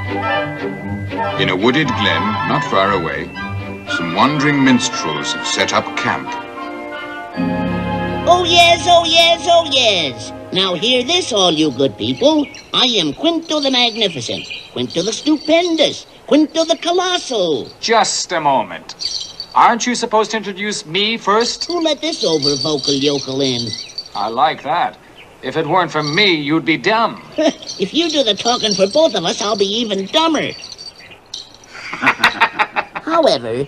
In a wooded glen, not far away, some wandering minstrels have set up camp. Oh yes, oh yes, oh yes. Now hear this, all you good people. I am Quinto the Magnificent, Quinto the Stupendous, Quinto the Colossal. Just a moment. Aren't you supposed to introduce me first? Who let this over-vocal yokel in? I like that. If it weren't for me, you'd be dumb. If you do the talking for both of us, I'll be even dumber. However,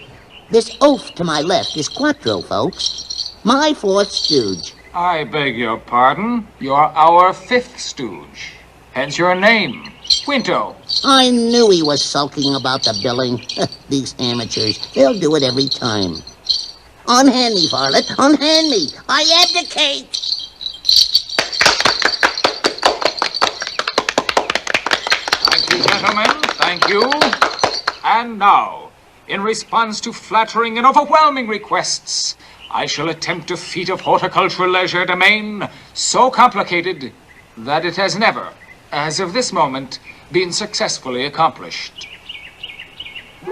this oaf to my left is Quattro, folks. My fourth stooge. I beg your pardon. You're our fifth stooge. Hence your name, Quinto. I knew he was sulking about the billing. These amateurs, they'll do it every time. Unhand me, varlet, unhand me. I abdicate. Thank you, gentlemen. Thank you. And now, in response to flattering and overwhelming requests, I shall attempt a feat of horticultural legerdemain so complicated that it has never, as of this moment, been successfully accomplished.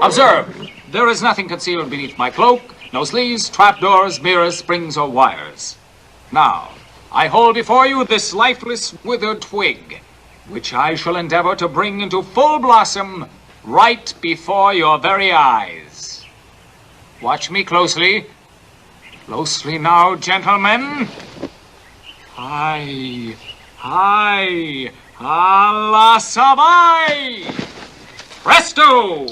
Observe, there is nothing concealed beneath my cloak, no sleeves, trapdoors, mirrors, springs, or wires. Now, I hold before you this lifeless, withered twig, which I shall endeavor to bring into full blossom right before your very eyes. Watch me closely. Closely now, gentlemen. Hi, alla sabai! Presto!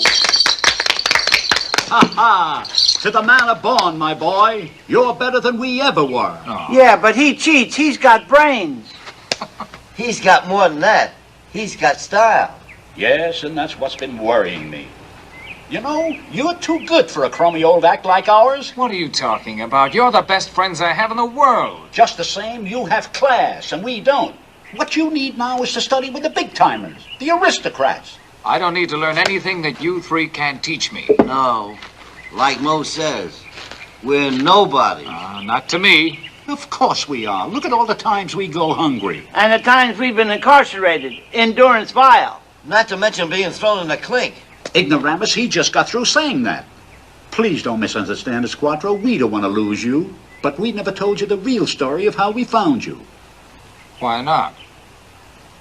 Ha ha! To the manner born, my boy. You're better than we ever were. Oh. Yeah, but he cheats. He's got brains. He's got more than that. He's got style. Yes, and that's what's been worrying me. You know, you're too good for a crummy old act like ours. What are you talking about? You're the best friends I have in the world. Just the same, you have class, and we don't. What you need now is to study with the big-timers, the aristocrats. I don't need to learn anything that you three can't teach me. No, like Mo says, we're nobody. Not to me. Of course we are. Look at all the times we go hungry. And the times we've been incarcerated. Endurance vile. Not to mention being thrown in a clink. Ignoramus, he just got through saying that. Please don't misunderstand us, Quattro. We don't want to lose you. But we never told you the real story of how we found you. Why not?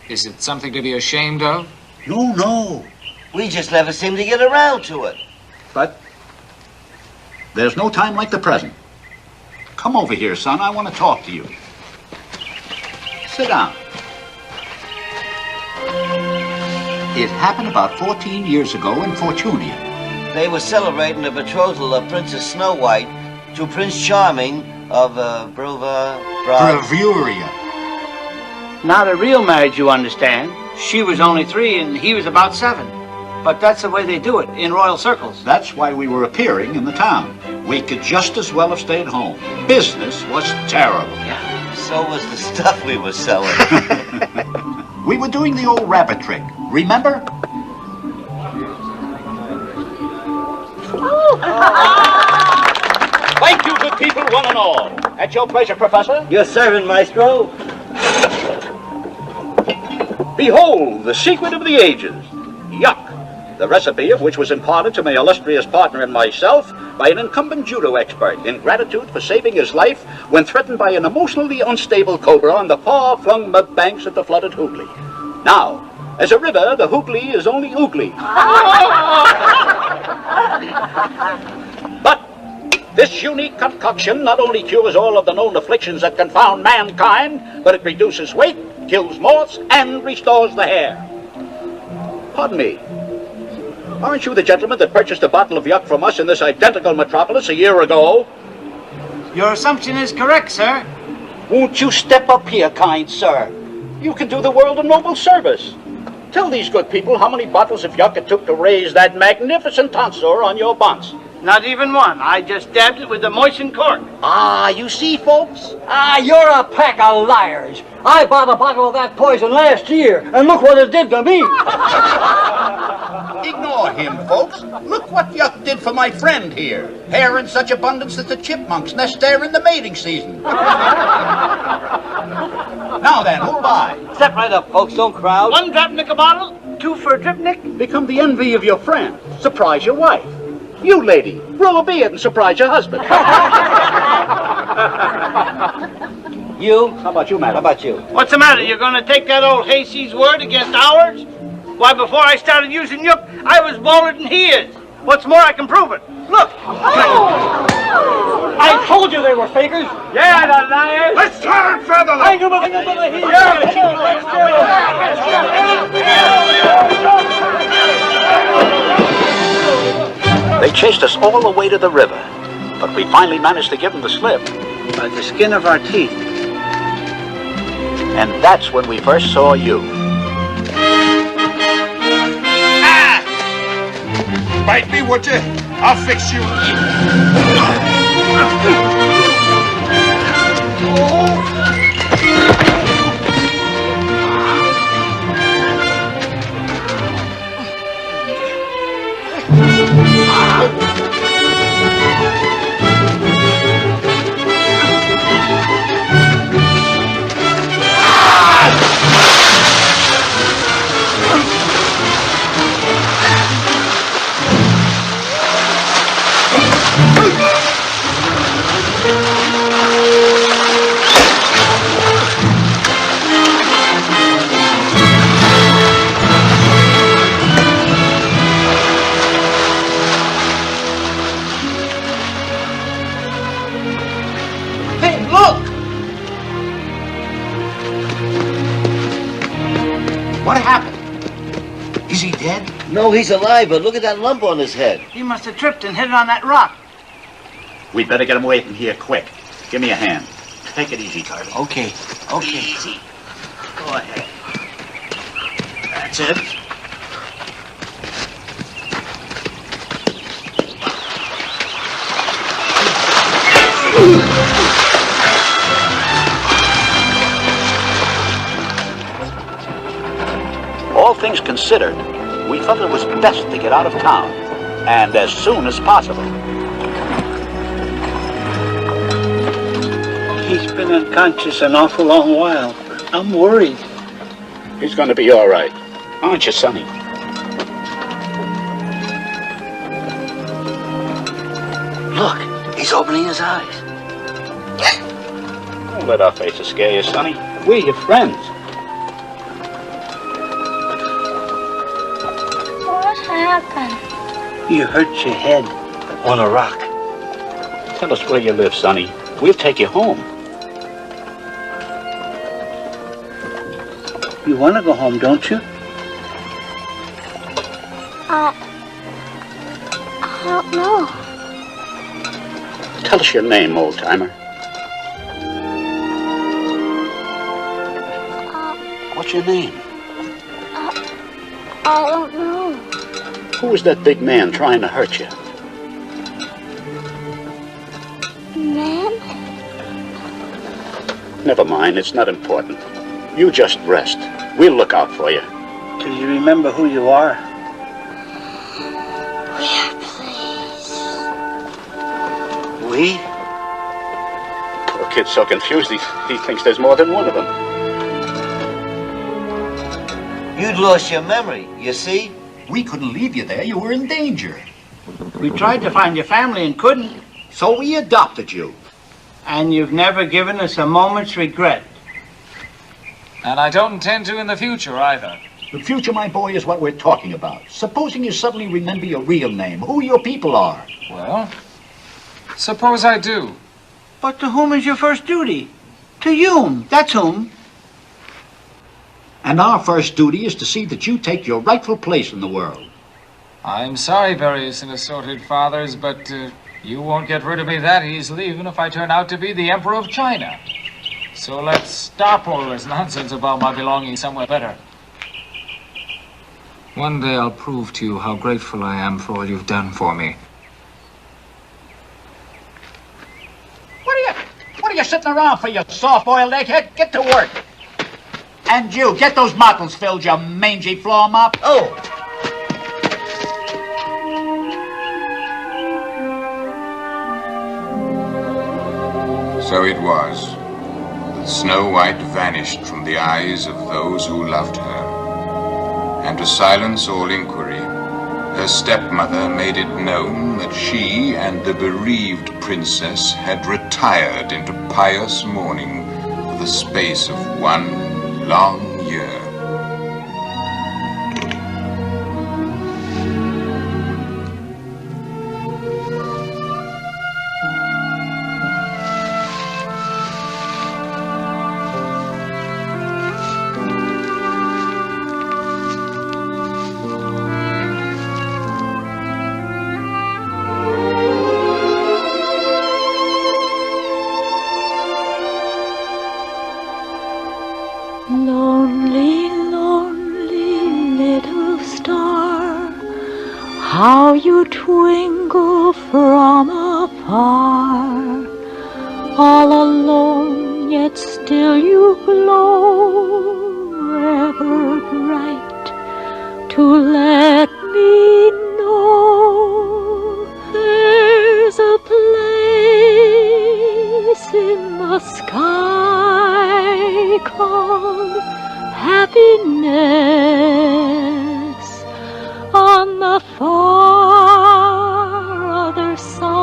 Is it something to be ashamed of? No. We just never seem to get around to it. But there's no time like the present. Come over here, son. I want to talk to you. Sit down. It happened about 14 years ago in Fortunia. They were celebrating the betrothal of Princess Snowwhite to Prince Charming of Bravuria. Not a real marriage, you understand. She was only 3 and he was about 7. But that's the way they do it in royal circles. That's why we were appearing in the town. We could just as well have stayed home. Business was terrible. Yeah, so was the stuff we were selling. We were doing the old rabbit trick, remember? Thank you, good people, one and all. At your pleasure, Professor. Your servant, Maestro. Behold, the secret of the ages. Yuck. The recipe of which was imparted to my illustrious partner and myself by an incumbent judo expert in gratitude for saving his life when threatened by an emotionally unstable cobra on the far-flung mud banks of the flooded Hooghly. Now, as a river, the Hooghly is only oogly. But this unique concoction not only cures all of the known afflictions that confound mankind, but it reduces weight, kills moths, and restores the hair. Pardon me. Aren't you the gentleman that purchased a bottle of yuck from us in this identical metropolis a year ago? Your assumption is correct, sir. Won't you step up here, kind sir? You can do the world a noble service. Tell these good people how many bottles of yuck it took to raise that magnificent tonsor on your bunce. Not even one. I just dabbed it with the moistened cork. Ah, you see, folks? You're a pack of liars. I bought a bottle of that poison last year, and look what it did to me. Ignore him, folks. Look what yuck did for my friend here. Hair in such abundance that the chipmunks nest there in the mating season. Now then, who'll buy? Step right up, folks. Don't crowd. 1 drop nickel bottle, 2 2 for a drip, Nick? Become the envy of your friend. Surprise your wife. You, lady, grow a beard and surprise your husband. You? How about you, madam? How about you? What's the matter? You're gonna take that old hayseed's word against ours? Why, before I started using yoke, I was bolder than he is. What's more, I can prove it. Look! I told you they were fakers. Yeah, the liars! Let's turn feather! They chased us all the way to the river, but we finally managed to give them the slip. By the skin of our teeth. And that's when we first saw you. Bite me, would you? I'll fix you. Hey, look! What happened? Is he dead? No, he's alive, but look at that lump on his head. He must have tripped and hit it on that rock. We'd better get him away from here quick. Give me a hand. Take it easy, Carly. Okay. Easy. Go ahead. That's it. All things considered, we felt it was best to get out of town, and as soon as possible. He's been unconscious an awful long while. I'm worried. He's going to be all right. Aren't you, Sonny? Look, he's opening his eyes. Don't let our faces scare you, Sonny. We're your friends. What happened? You hurt your head on a rock. Tell us where you live, Sonny. We'll take you home. You want to go home, don't you? I don't know. Tell us your name, old-timer. What's your name? I don't know. Who was that big man trying to hurt you? Man? Never mind, it's not important. You just rest. We'll look out for you. Do you remember who you are? We are pleased. We? Poor kid's so confused, he thinks there's more than one of them. You'd lost your memory, you see? We couldn't leave you there. You were in danger. We tried to find your family and couldn't. So we adopted you. And you've never given us a moment's regret. And I don't intend to in the future either. The future, my boy, is what we're talking about. Supposing you suddenly remember your real name, who your people are. Well, suppose I do. But to whom is your first duty? To you. That's whom. And our first duty is to see that you take your rightful place in the world. I'm sorry, various and assorted fathers, but you won't get rid of me that easily, even if I turn out to be the Emperor of China. So let's stop all this nonsense about my belonging somewhere better. One day I'll prove to you how grateful I am for all you've done for me. What are you sitting around for, you soft-boiled egghead? Get to work. And you, get those bottles filled, you mangy floor mop. Oh! So it was that Snow White vanished from the eyes of those who loved her. and to silence all inquiry, her stepmother made it known that she and the bereaved princess had retired into pious mourning for the space of 1 long year. Lonely, lonely little star, how you twinkle from afar. All alone, yet still you glow, ever bright, to let me know there's a place in the sky called happiness on the far other side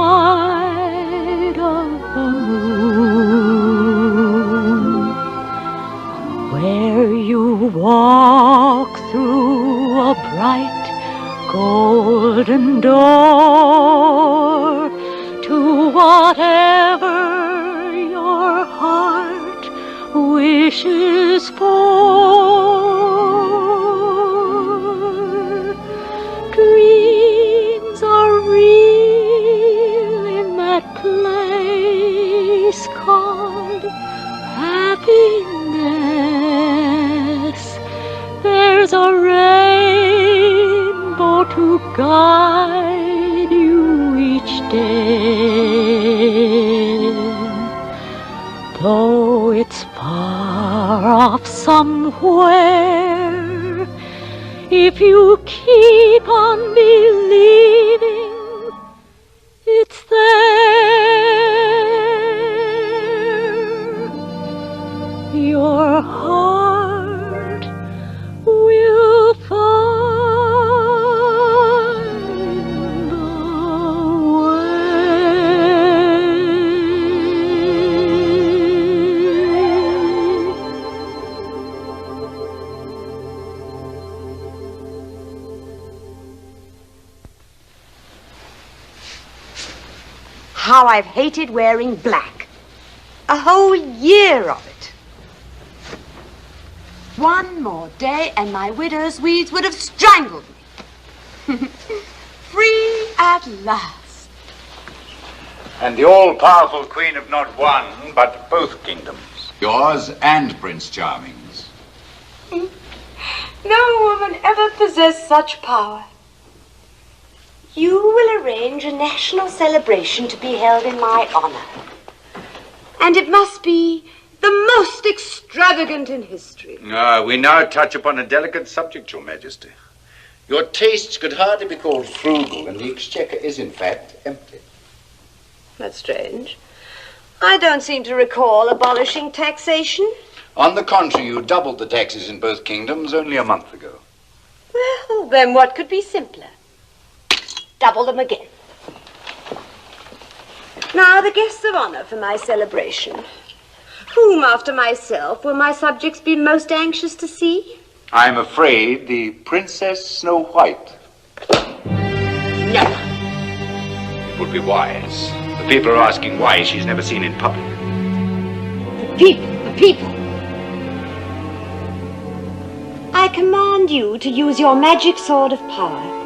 of the moon, where you walk through a bright golden door to whatever your heart wishes for. Dreams are real in that place called happiness. There's a rainbow to guide you each day. Though it's far off somewhere, if you keep on believing, it's there. Your heart will find the How I've hated wearing black. A whole year of it. One more day and my widow's weeds would have strangled me. Free at last. And the all-powerful queen of not one, but both kingdoms. Yours and Prince Charming's. No woman ever possessed such power. You will arrange a national celebration to be held in my honor. And it must be the most extravagant in history. We now touch upon a delicate subject, Your Majesty. Your tastes could hardly be called frugal, and the exchequer is, in fact, empty. That's strange. I don't seem to recall abolishing taxation. On the contrary, you doubled the taxes in both kingdoms only a month ago. Well, then what could be simpler? Double them again. Now, the guests of honor for my celebration. Whom, after myself, will my subjects be most anxious to see? I'm afraid the Princess Snow White. No. It would be wise. The people are asking why she's never seen in public. The people. I command you to use your magic sword of power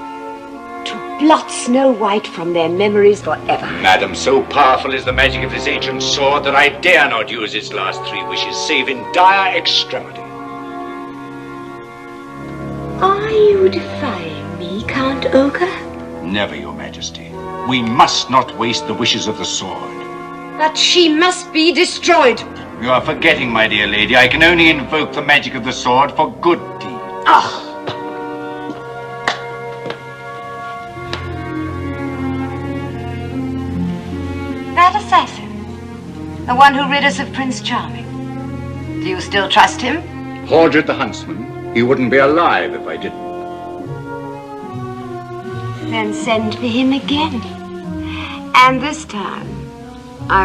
to blot Snow White from their memories forever. Madam, so powerful is the magic of this ancient sword that I dare not use its last 3 wishes, save in dire extremity. Are you defying me, Count Ogre? Never, Your Majesty. We must not waste the wishes of the sword. But she must be destroyed. You are forgetting, my dear lady. I can only invoke the magic of the sword for good deeds. Ah! That assassin, the one who rid us of Prince Charming. Do you still trust him? Hordred the huntsman. He wouldn't be alive if I didn't. Then send for him again. And this time, I